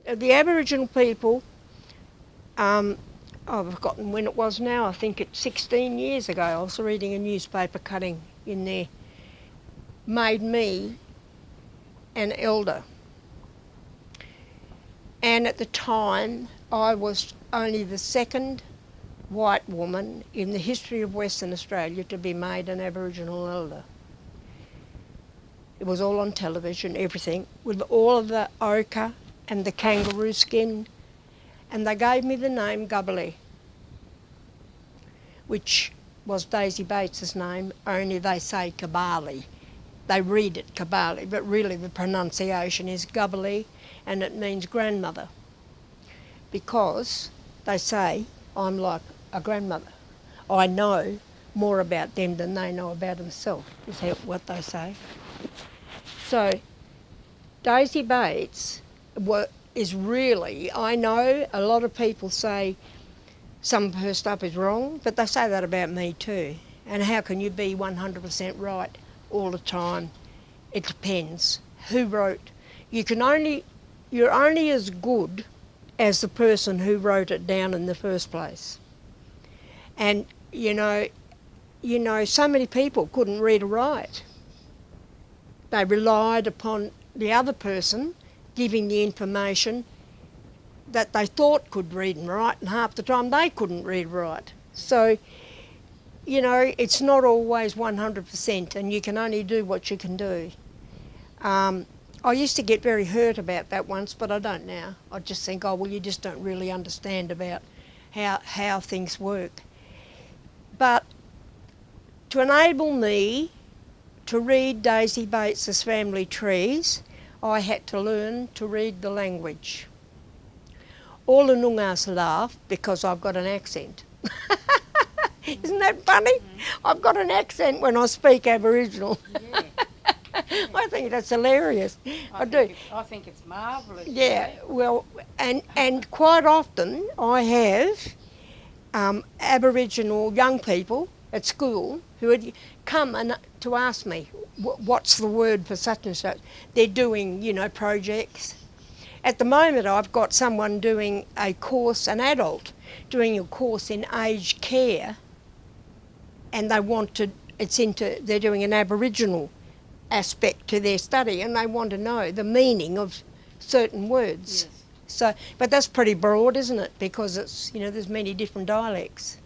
The Aboriginal people, I've forgotten when it was now, I think it's 16 years ago, I was reading a newspaper cutting in there, made me an elder. And at the time, I was only the second white woman in the history of Western Australia to be made an Aboriginal elder. It was all on television, everything, with all of the ochre and the kangaroo skin, and they gave me the name Kabarli, which was Daisy Bates's name, only they say Kabarli. They read it Kabarli, but really the pronunciation is Kabarli, and it means grandmother, because they say I'm like a grandmother. I know more about them than they know about themselves, is what they say. So Daisy Bates is really, I know a lot of people say some of her stuff is wrong, but they say that about me too. And how can you be 100% right all the time? It depends who wrote. You're only as good as the person who wrote it down in the first place. And you know, so many people couldn't read or write. They relied upon the other person giving the information that they thought could read and write, and half the time they couldn't read and write. So, it's not always 100%, and you can only do what you can do. I used to get very hurt about that once, but I don't now. I just think, oh, well, you just don't really understand about how things work. But to enable me to read Daisy Bates's family trees, I had to learn to read the language. All the Noongars laugh because I've got an accent. Isn't that funny? Mm-hmm. I've got an accent when I speak Aboriginal. Yeah. I think that's hilarious. I do. I think it's marvellous. Yeah, well, and quite often I have Aboriginal young people at school who would come to ask me, what's the word for such and such? They're doing, projects. At the moment I've got someone doing a course, an adult, doing a course in aged care, and they're doing an Aboriginal aspect to their study, and they want to know the meaning of certain words. Yes. So, but that's pretty broad, isn't it? Because it's, there's many different dialects.